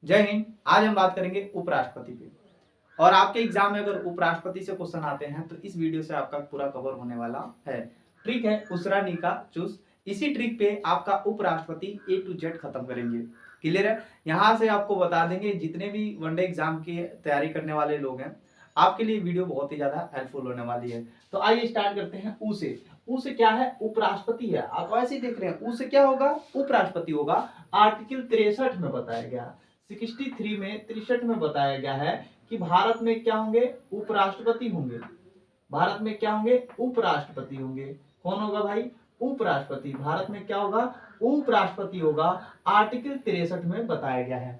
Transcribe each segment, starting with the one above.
जय हिंद। आज हम बात करेंगे उपराष्ट्रपति पे। और आपके एग्जाम में अगर उपराष्ट्रपति से क्वेश्चन आते हैं तो इस वीडियो से आपका पूरा कवर होने वाला है। ट्रिक है उसरा नीका चूस। इसी ट्रिक पे आपका उपराष्ट्रपति A to Z खत्म करेंगे। क्लियर है? यहाँ से आपको बता देंगे जितने भी वनडे एग्जाम की तैयारी करने वाले लोग हैं, आपके लिए वीडियो बहुत ही ज्यादा हेल्पफुल होने वाली है। तो आइए स्टार्ट करते हैं। ऊ से क्या है? उपराष्ट्रपति है। आप ऐसे ही देख रहे हैं, ऊ से क्या होगा? उपराष्ट्रपति होगा। आर्टिकल 63 में बताया गया, 63 में 63 में बताया गया है कि भारत में क्या होंगे? उपराष्ट्रपति होंगे। भारत में क्या होंगे? उपराष्ट्रपति होंगे। कौन होगा भाई? उपराष्ट्रपति। भारत में क्या होगा? उपराष्ट्रपति होगा। आर्टिकल 63 में बताया गया है।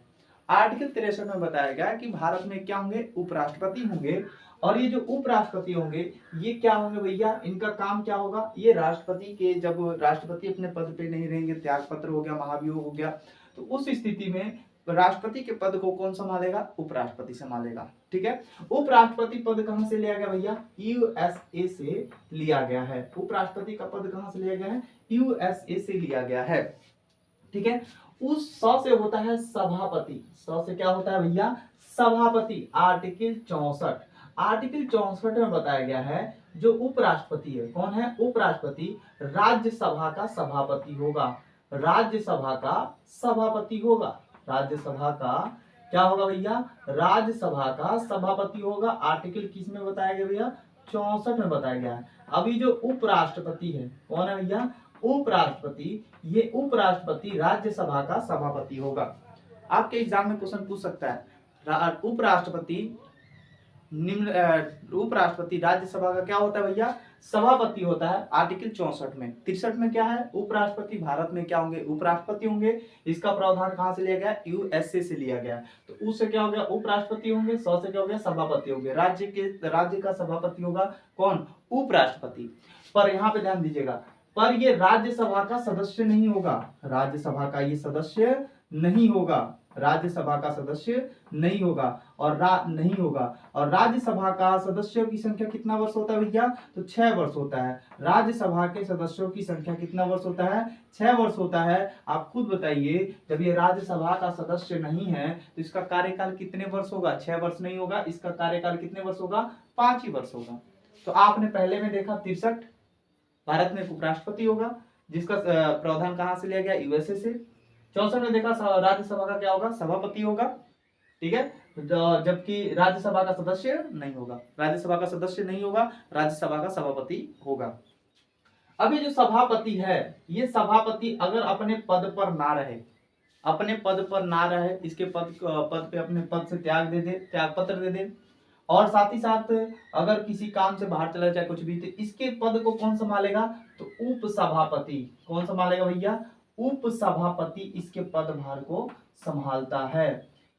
आर्टिकल 63 में बताया गया है कि भारत में क्या होंगे? उपराष्ट्रपति होंगे। और ये जो उपराष्ट्रपति होंगे ये क्या होंगे भैया? इनका काम क्या होगा? ये राष्ट्रपति के, जब राष्ट्रपति अपने पद पे नहीं रहेंगे, त्यागपत्र हो गया, महाभियोग हो गया, तो उस स्थिति में राष्ट्रपति के पद को कौन संभालेगा? उपराष्ट्रपति संभालेगा। ठीक है। उपराष्ट्रपति पद कहां से लिया गया भैया? यूएसए से लिया गया है। उपराष्ट्रपति का पद कहां से लिया गया है? यूएसए से लिया गया है। ठीक है। उस 100 से होता है सभापति। 100 से क्या होता है भैया? सभापति। आर्टिकल 64। आर्टिकल 64 में बताया गया है जो उपराष्ट्रपति है, कौन है? उपराष्ट्रपति राज्यसभा का सभापति होगा। राज्यसभा का सभापति होगा। राज्यसभा का क्या होगा भैया? राज्यसभा का सभापति होगा। आर्टिकल किस में बताया गया भैया? 64 में बताया गया है। अभी जो उपराष्ट्रपति है, कौन है भैया? उपराष्ट्रपति। ये उपराष्ट्रपति राज्यसभा का सभापति होगा। आपके एग्जाम में क्वेश्चन पूछ सकता है उपराष्ट्रपति उपराष्ट्रपति राज्यसभा का क्या होता है भैया? सभापति होता है। आर्टिकल 64 में। 63 में क्या है? उपराष्ट्रपति भारत में क्या होंगे? उपराष्ट्रपति होंगे। इसका प्रावधान कहां से लिया गया? यूएसए से लिया गया। तो उससे क्या हो गया? उपराष्ट्रपति होंगे। 100 से क्या हो गया? सभापति होंगे। राज्य का सभापति होगा कौन? उपराष्ट्रपति। पर यहाँ पे ध्यान दीजिएगा, पर ये राज्यसभा का सदस्य नहीं होगा। राज्यसभा का ये सदस्य नहीं होगा। राज्यसभा का सदस्य नहीं होगा और नहीं होगा। और राज्यसभा का सदस्यों की संख्या कितना वर्ष होता है भैया? तो 6 वर्ष होता है। राज्यसभा के सदस्यों की संख्या कितना वर्ष होता है? 6 वर्ष होता है। आप खुद बताइए, जब ये राज्यसभा का सदस्य नहीं है तो इसका कार्यकाल कितने वर्ष होगा? 6 वर्ष नहीं होगा। इसका कार्यकाल कितने वर्ष होगा? 5 ही वर्ष होगा। तो आपने पहले में देखा 63 भारत में उपराष्ट्रपति होगा, जिसका प्रावधान कहां से लिया गया? यूएसए से। 64 में देखा राज्यसभा का क्या होगा? सभापति होगा। ठीक है। जबकि राज्यसभा का सदस्य नहीं होगा। राज्यसभा का सदस्य नहीं होगा, राज्यसभा का सभापति होगा। अभी जो सभापति है, ये सभापति अगर अपने पद पर ना रहे, अपने पद पर ना रहे, इसके पद पे अपने पद से त्यागपत्र दे दे, और साथ ही साथ अगर किसी काम से बाहर चला जाए कुछ भी, तो इसके पद को कौन संभालेगा? तो उप सभापति। कौन संभालेगा भैया? उप सभापति इसके पदभार को संभालता है।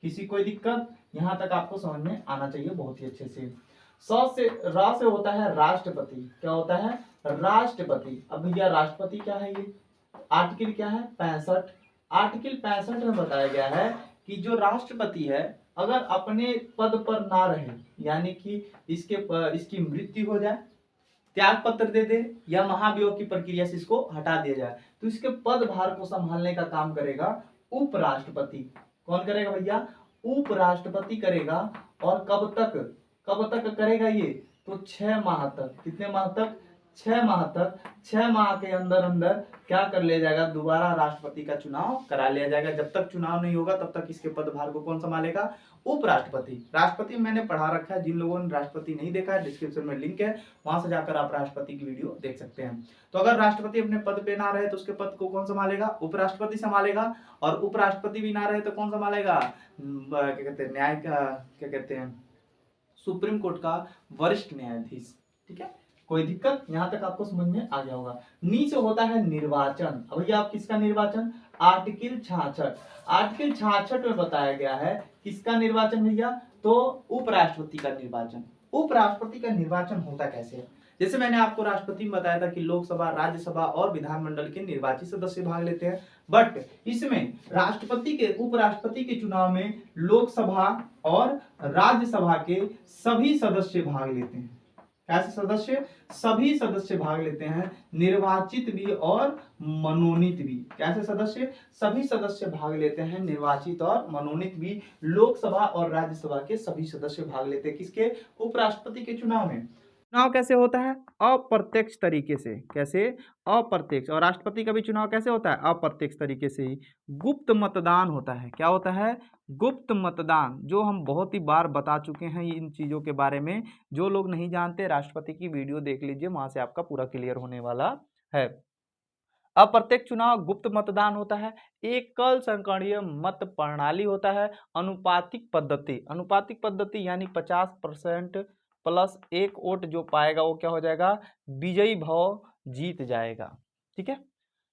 किसी कोई दिक्कत? यहां तक आपको समझ में आना चाहिए बहुत ही अच्छे से। 100 से रा से होता है राष्ट्रपति। क्या होता है? राष्ट्रपति। अब भैया राष्ट्रपति क्या है? ये आर्टिकल क्या है? 65। आर्टिकल 65 में बताया गया है कि जो राष्ट्रपति है अगर अपने पद पर ना रहे, यानी कि इसकी मृत्यु हो जाए, त्याग पत्र दे दे, या महाभियोग की प्रक्रिया से इसको हटा दिया जाए, तो इसके पदभार को संभालने का काम करेगा उपराष्ट्रपति। कौन करेगा भैया? उपराष्ट्रपति करेगा। और कब तक करेगा ये? तो 6 माह तक। कितने माह तक? 6 माह तक। 6 माह के अंदर अंदर क्या कर लिया जाएगा? दोबारा राष्ट्रपति का चुनाव करा लिया जाएगा। जब तक चुनाव नहीं होगा तब तक इसके पदभार को कौन संभालेगा? उपराष्ट्रपति। राष्ट्रपति मैंने पढ़ा रखा है, जिन लोगों ने राष्ट्रपति नहीं देखा है डिस्क्रिप्शन में लिंक है, वहां से जाकर आप राष्ट्रपति की वीडियो देख सकते हैं। तो अगर राष्ट्रपति अपने पद पे ना रहे तो उसके पद को कौन संभालेगा? उपराष्ट्रपति संभालेगा। और उपराष्ट्रपति भी ना रहे तो कौन संभालेगा? क्या कहते हैं, न्याय का क्या कहते हैं, सुप्रीम कोर्ट का वरिष्ठ न्यायाधीश। ठीक है। कोई दिक्कत? यहां तक आपको समझ में आ गया होगा। नीचे होता है निर्वाचन। अब भैया आप किसका निर्वाचन? आर्टिकल 66। आर्टिकल 66 में बताया गया है किसका निर्वाचन भैया? तो उपराष्ट्रपति का निर्वाचन। उपराष्ट्रपति का निर्वाचन होता कैसे है? जैसे मैंने आपको राष्ट्रपति में बताया था कि लोकसभा, राज्यसभा और विधानमंडल के निर्वाचित सदस्य भाग लेते हैं, बट इसमें राष्ट्रपति के, उपराष्ट्रपति के चुनाव में लोकसभा और राज्यसभा के सभी सदस्य भाग लेते हैं। कैसे सदस्य? सभी सदस्य भाग लेते हैं, निर्वाचित भी और मनोनीत भी। कैसे सदस्य? सभी सदस्य भाग लेते हैं, निर्वाचित और मनोनीत भी। लोकसभा और राज्यसभा के सभी सदस्य भाग लेते हैं किसके? उपराष्ट्रपति के चुनाव में। चुनाव कैसे होता है? अप्रत्यक्ष तरीके से। कैसे? अप्रत्यक्ष। और राष्ट्रपति का भी चुनाव कैसे होता है? अप्रत्यक्ष तरीके से ही। गुप्त मतदान होता है। क्या होता है? गुप्त मतदान, जो हम बहुत ही बार बता चुके हैं इन चीजों के बारे में। जो लोग नहीं जानते, राष्ट्रपति की वीडियो देख लीजिए, वहां से आपका पूरा क्लियर होने वाला है। अप्रत्यक्ष चुनाव, गुप्त मतदान होता है। एकल संकरणीय मत प्रणाली होता है। अनुपातिक पद्धति, अनुपातिक पद्धति यानी 50% प्लस एक वोट जो पाएगा वो क्या हो जाएगा? विजयी भव जीत जाएगा। ठीक है,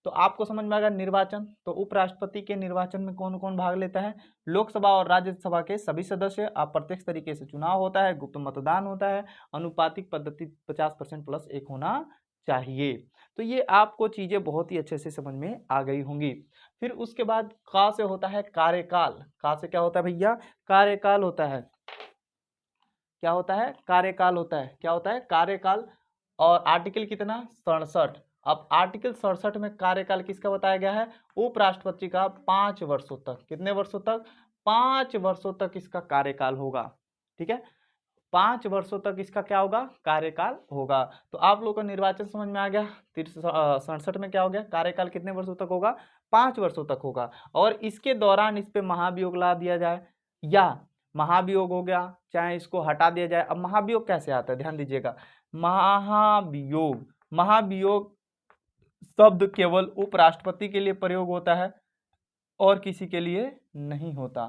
तो आपको समझ में आएगा। निर्वाचन, तो उपराष्ट्रपति के निर्वाचन में कौन कौन भाग लेता है? लोकसभा और राज्यसभा के सभी सदस्य। अप्रत्यक्ष तरीके से चुनाव होता है, गुप्त मतदान होता है, अनुपातिक पद्धति 50% प्लस एक होना चाहिए। तो ये आपको चीजें बहुत ही अच्छे से समझ में आ गई होंगी। फिर उसके बाद का से होता है कार्यकाल। का से क्या होता है भैया? कार्यकाल होता है। क्या होता है? कार्यकाल होता है। क्या होता है? कार्यकाल। और आर्टिकल कितना? 67। अब आर्टिकल 67 में कार्यकाल किसका बताया गया है? उपराष्ट्रपति का 5 वर्षों तक। कितने वर्षों तक? 5 वर्षों तक इसका कार्यकाल होगा। ठीक है, 5 वर्षों तक इसका क्या होगा? कार्यकाल होगा। तो आप लोगों का निर्वाचन समझ में आ गया। 67 में क्या हो गया? कार्यकाल कितने वर्षों तक होगा? 5 वर्षों तक होगा। और इसके दौरान इस पे महाभियोग ला दिया जाए, या महाभियोग हो गया, चाहे इसको हटा दिया जाए। अब महाभियोग कैसे आता है, ध्यान दीजिएगा। महाभियोग, महाभियोग शब्द केवल उपराष्ट्रपति के लिए प्रयोग होता है और किसी के लिए नहीं होता।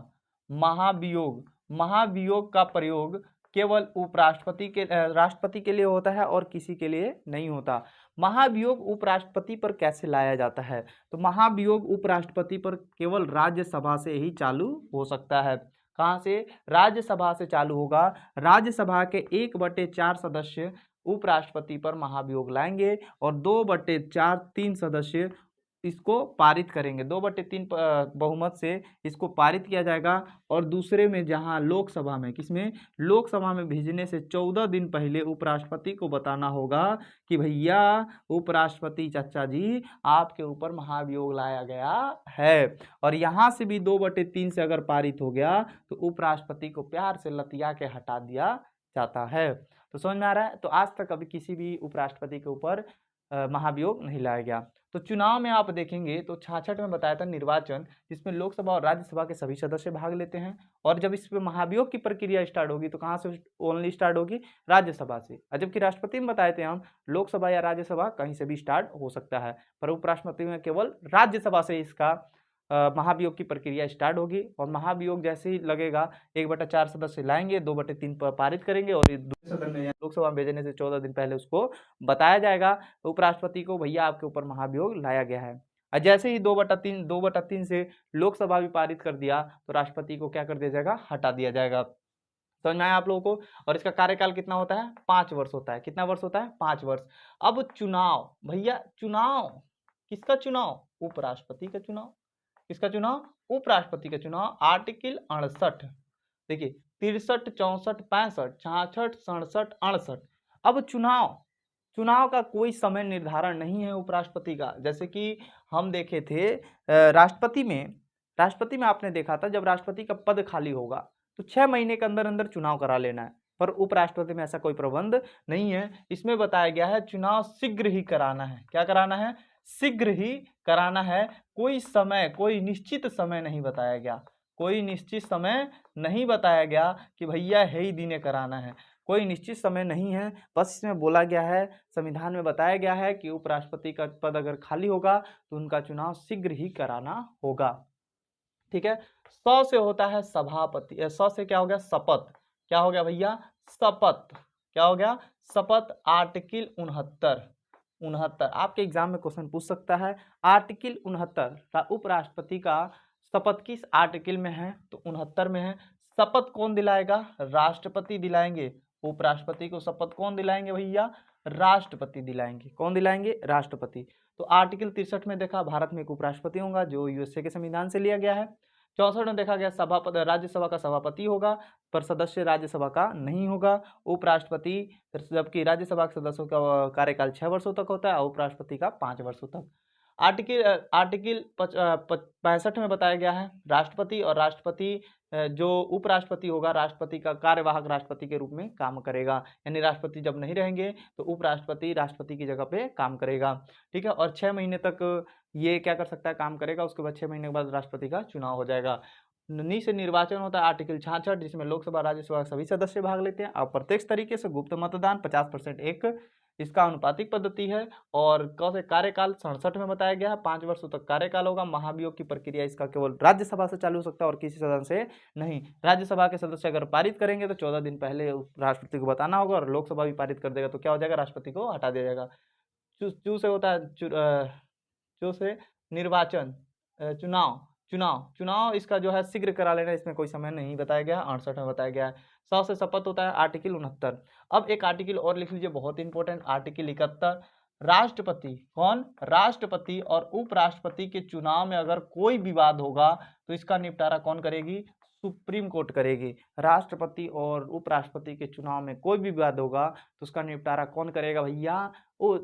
महाभियोग, महाभियोग का प्रयोग केवल उपराष्ट्रपति के राष्ट्रपति के लिए होता है और किसी के लिए नहीं होता। महाभियोग उपराष्ट्रपति पर कैसे लाया जाता है? तो महाभियोग उपराष्ट्रपति पर केवल राज्यसभा से ही चालू हो सकता है। कहाँ से? राज्यसभा से चालू होगा। राज्यसभा के 1/4 सदस्य उपराष्ट्रपति पर महाभियोग लाएंगे और 2/4 3 सदस्य इसको पारित करेंगे। 2/3 बहुमत से इसको पारित किया जाएगा। और दूसरे में जहां लोकसभा में, किसमें? लोकसभा में भेजने से 14 दिन पहले उपराष्ट्रपति को बताना होगा कि भैया उपराष्ट्रपति चाचा जी आपके ऊपर महाभियोग लाया गया है। और यहां से भी 2/3 से अगर पारित हो गया तो उपराष्ट्रपति को प्यार से लतिया के हटा दिया जाता है। तो समझ में आ रहा है? तो आज तक कभी किसी भी उपराष्ट्रपति के ऊपर महाभियोग नहीं लाया गया। तो चुनाव में आप देखेंगे तो 66 में बताया था निर्वाचन, जिसमें लोकसभा और राज्यसभा के सभी सदस्य भाग लेते हैं। और जब इस पे महाभियोग की प्रक्रिया स्टार्ट होगी तो कहाँ से ओनली स्टार्ट होगी? राज्यसभा से। और जबकि राष्ट्रपति में बताए थे हम लोकसभा या राज्यसभा कहीं से भी स्टार्ट हो सकता है, पर उपराष्ट्रपति में केवल राज्यसभा से इसका महाभियोग की प्रक्रिया स्टार्ट होगी। और महाभियोग जैसे ही लगेगा 1/4 सदस्य लाएंगे, 2/3 पर पारित करेंगे और दूसरे सदन में लोकसभा में भेजने से 14 दिन पहले उसको बताया जाएगा उपराष्ट्रपति को, भैया आपके ऊपर महाभियोग लाया गया है। और जैसे ही 2/3 से लोकसभा भी पारित कर दिया तो राष्ट्रपति को क्या कर दिया जाएगा? हटा दिया जाएगा। समझ में आया आप लोगों को? और इसका कार्यकाल कितना होता है? 5 वर्ष होता है। कितना वर्ष होता है? 5 वर्ष। अब चुनाव, भैया चुनाव किसका? चुनाव उपराष्ट्रपति का चुनाव। किसका चुनाव? उपराष्ट्रपति का चुनाव। आर्टिकल 68 देखिए, 63, 64, 65, 66, 67, 68। अब चुनाव, चुनाव का कोई समय निर्धारण नहीं है उपराष्ट्रपति का। जैसे कि हम देखे थे राष्ट्रपति में आपने देखा था जब राष्ट्रपति का पद खाली होगा तो 6 महीने के अंदर अंदर चुनाव करा लेना है। पर उपराष्ट्रपति में ऐसा कोई प्रबंध नहीं है। इसमें बताया गया है चुनाव शीघ्र ही कराना है। क्या कराना है? शीघ्र ही कराना है। कोई समय, कोई निश्चित समय नहीं बताया गया। कोई निश्चित समय नहीं बताया गया कि भैया है ही दिने कराना है। कोई निश्चित समय नहीं है। बस इसमें बोला गया है, संविधान में बताया गया है कि उपराष्ट्रपति का पद अगर खाली होगा तो उनका चुनाव शीघ्र ही कराना होगा। ठीक है, 100 से होता है सभापति। 100 से क्या हो गया? शपथ। क्या हो गया भैया? शपथ। क्या हो गया? शपथ। आर्टिकल 69 आपके एग्जाम में क्वेश्चन पूछ सकता है। आर्टिकल 69 उपराष्ट्रपति का शपथ किस आर्टिकल में है? तो 69 में है। शपथ कौन दिलाएगा? राष्ट्रपति दिलाएंगे। उपराष्ट्रपति को शपथ कौन दिलाएंगे भैया? राष्ट्रपति दिलाएंगे। कौन दिलाएंगे? राष्ट्रपति। तो आर्टिकल 63 में देखा भारत में एक उपराष्ट्रपति होगा जो यूएसए के संविधान से लिया गया है। 64 में देखा गया सभापति राज्यसभा का सभापति होगा, पर सदस्य राज्यसभा का नहीं होगा। उपराष्ट्रपति, जबकि राज्यसभा के सदस्यों का कार्यकाल 6 वर्षों तक होता है और उपराष्ट्रपति का 5 वर्षों तक। आर्टिकल 65 में बताया गया है राष्ट्रपति और राष्ट्रपति जो उपराष्ट्रपति होगा, राष्ट्रपति का कार्यवाहक राष्ट्रपति के रूप में काम करेगा, यानी राष्ट्रपति जब नहीं रहेंगे तो उपराष्ट्रपति राष्ट्रपति की जगह पे काम करेगा। ठीक है, और 6 महीने तक ये क्या कर सकता है, काम करेगा। उसके बाद 6 महीने के बाद राष्ट्रपति का चुनाव हो जाएगा। से निर्वाचन होता है आर्टिकल 66, जिसमें लोकसभा राज्यसभा सभी सदस्य भाग लेते हैं। अप्रत्यक्ष तरीके से गुप्त मतदान 50% एक इसका अनुपातिक पद्धति है। और कौन से कार्यकाल 67 में बताया गया है 5 वर्षों तक कार्यकाल होगा। महाभियोग की प्रक्रिया इसका केवल राज्यसभा से चालू हो सकता है और किसी सदन से नहीं। राज्यसभा के सदस्य अगर पारित करेंगे तो 14 दिन पहले राष्ट्रपति को बताना होगा, और लोकसभा भी पारित कर देगा तो क्या हो जाएगा, राष्ट्रपति को हटा दिया जाएगा। चू से होता है चू से निर्वाचन, चुनाव इसका जो है शीघ्र करा लेना, इसमें कोई समय नहीं बताया गया, 68 में बताया गया है। 100 से शपथ होता है आर्टिकल 69। अब एक आर्टिकल और लिख लीजिए, बहुत इंपॉर्टेंट, आर्टिकल 71। राष्ट्रपति, कौन, राष्ट्रपति और उपराष्ट्रपति के चुनाव में अगर कोई विवाद होगा तो इसका निपटारा कौन करेगी, सुप्रीम कोर्ट करेगी। राष्ट्रपति और उपराष्ट्रपति के चुनाव में कोई भी विवाद होगा तो उसका निपटारा कौन करेगा भैया, वो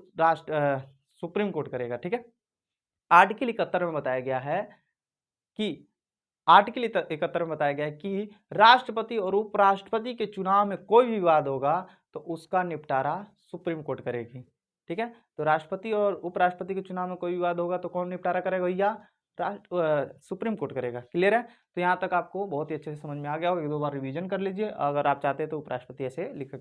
सुप्रीम कोर्ट करेगा। ठीक है, आर्टिकल 71 में बताया गया है कि राष्ट्रपति और उपराष्ट्रपति के चुनाव में कोई विवाद होगा तो उसका निपटारा सुप्रीम कोर्ट करेगी। ठीक है, तो राष्ट्रपति और उपराष्ट्रपति के चुनाव में कोई विवाद होगा तो कौन निपटारा करेगा भैया, सुप्रीम कोर्ट करेगा। क्लियर है, तो यहाँ तक आपको बहुत ही अच्छे से समझ में आ गया होगा। 1-2 बार रिवीजन कर लीजिए, अगर आप चाहते हैं तो उपराष्ट्रपति ऐसे लिख